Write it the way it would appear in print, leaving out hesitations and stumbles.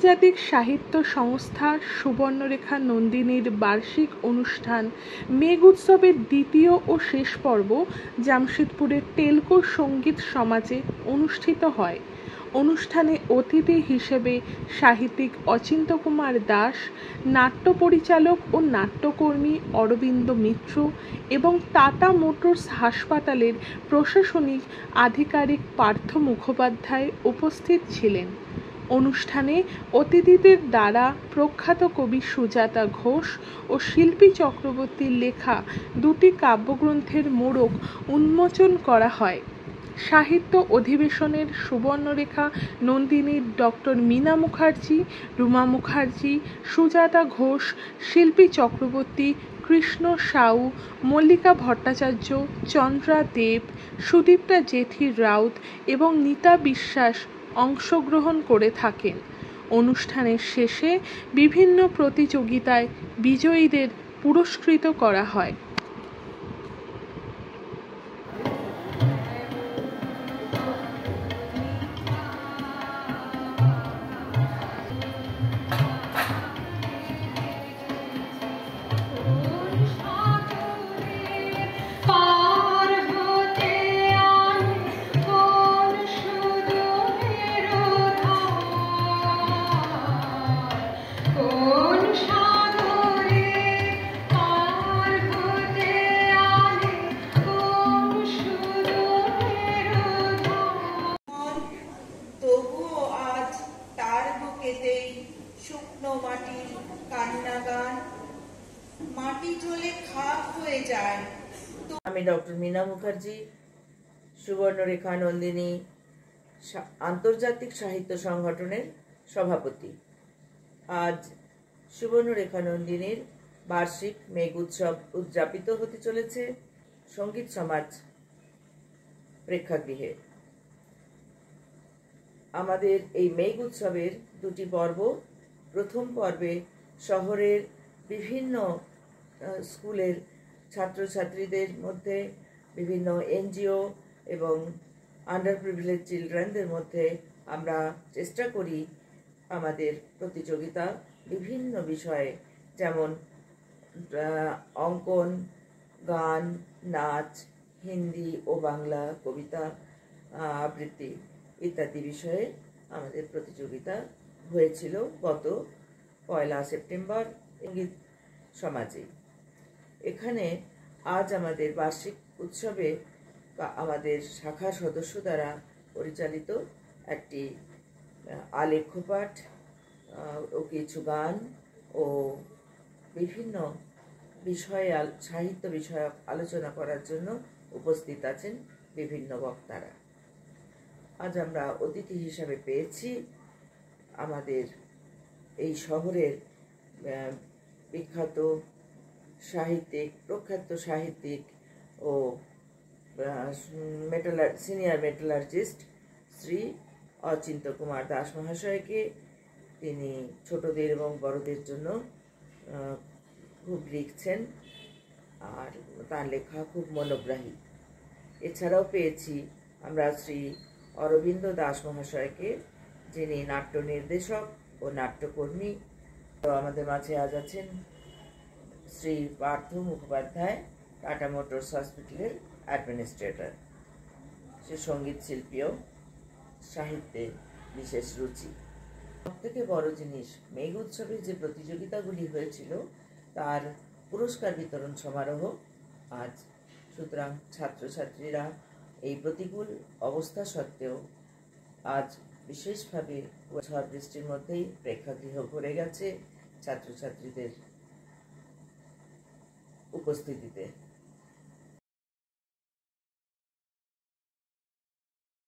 আন্তর্জাতিক সাহিত্য সংস্থা সুবর্ণরেখা নন্দিনীর বার্ষিক অনুষ্ঠান মেঘ উৎসবের দ্বিতীয় ও শেষ পর্ব জামশেদপুরের টেলকো সঙ্গীত সমাজে অনুষ্ঠিত হয়। অনুষ্ঠানে অতিথি হিসেবে সাহিত্যিক অচিন্ত্য কুমার দাস, নাট্য পরিচালক ও নাট্যকর্মী অরবিন্দ মিত্র এবং টাটা মোটরস হাসপাতালের প্রশাসনিক আধিকারিক পার্থ মুখোপাধ্যায় উপস্থিত ছিলেন। অনুষ্ঠানে অতিথিদের দ্বারা প্রখ্যাত কবি সুজাতা ঘোষ ও শিল্পী চক্রবর্তীর লেখা দুটি কাব্যগ্রন্থের মোড়ক উন্মোচন করা হয়। সাহিত্য অধিবেশনের সুবর্ণরেখা নন্দিনীর ডক্টর মীনা মুখার্জি, রুমা মুখার্জি, সুজাতা ঘোষ, শিল্পী চক্রবর্তী, কৃষ্ণ সাউ, মল্লিকা ভট্টাচার্য, চন্দ্রা দেব, সুদীপ্তা জেঠি রাউত এবং নীতা বিশ্বাস অংশগ্রহণ করে থাকেন। অনুষ্ঠানের শেষে বিভিন্ন প্রতিযোগিতায় বিজয়ীদের পুরস্কৃত করা হয়। শুকনো মাটির কান্না গান, মাটি চলে খাপ হয়ে যায়। আমি ডক্টর মীনা মুখার্জি, সুবর্ণরেখা নন্দিনী আন্তর্জাতিক সাহিত্য সংগঠনের সভাপতি। আজ সুবর্ণরেখা নন্দিনীর বার্ষিক মেঘ উৎসব উদযাপিত হতে চলেছে সঙ্গীত সমাজ প্রেক্ষাগৃহে। আমাদের এই মেঘ উৎসবের দুটি পর্ব। প্রথম পর্বে শহরের বিভিন্ন স্কুলের ছাত্রছাত্রীদের মধ্যে, বিভিন্ন এনজিও এবং আন্ডার প্রিভিলেজ চিলড্রেনদের মধ্যে আমরা চেষ্টা করি আমাদের প্রতিযোগিতা বিভিন্ন বিষয়ে, যেমন অঙ্কন, গান, নাচ, হিন্দি ও বাংলা কবিতা আবৃত্তি ইত্যাদি বিষয়ে আমাদের প্রতিযোগিতা হয়েছিল গত 1 সেপ্টেম্বর সঙ্গীত সমাজে। এখানে আজ আমাদের বার্ষিক উৎসবে আমাদের শাখার সদস্য দ্বারা পরিচালিত একটি আলেখ্য পাঠ ও কিছু গান ও বিভিন্ন বিষয়ে সাহিত্য বিষয়ক আলোচনা করার জন্য উপস্থিত আছেন বিভিন্ন বক্তারা। আজ আমরা অতিথি হিসাবে পেয়েছি আমাদের এই শহরের বিখ্যাত সাহিত্যিক, প্রখ্যাত সাহিত্যিক ও সিনিয়র মেটালার্জিস্ট শ্রী অচিন্ত্য কুমার দাস মহাশয়কে। তিনি ছোটদের এবং বড়দের জন্য খুব লিখছেন আর তার লেখা খুব মনোগ্রাহী। এছাড়াও পেয়েছি আমরা শ্রী অরবিন্দ দাস মহাশয়কে, যিনি নাট্য নির্দেশক ও নাট্যকর্মী। তো আমাদের মাঝে আজ আছেন শ্রী পার্থ মুখোপাধ্যায়, টাটা মোটরস হসপিটালের অ্যাডমিনিস্ট্রেটর। সে সঙ্গীত শিল্পীও, সাহিত্যে বিশেষ রুচি। সবথেকে বড় জিনিস, মেঘ উৎসবে যে প্রতিযোগিতাগুলি হয়েছিল তার পুরস্কার বিতরণ সমারোহ আজ। সুতরাং ছাত্রছাত্রীরা এই প্রতিকূল অবস্থা সত্ত্বেও আজ বিশেষভাবে ঝড় বৃষ্টির মধ্যেই প্রেক্ষাগৃহ ভরে গেছে ছাত্রছাত্রীদের উপস্থিতিতে।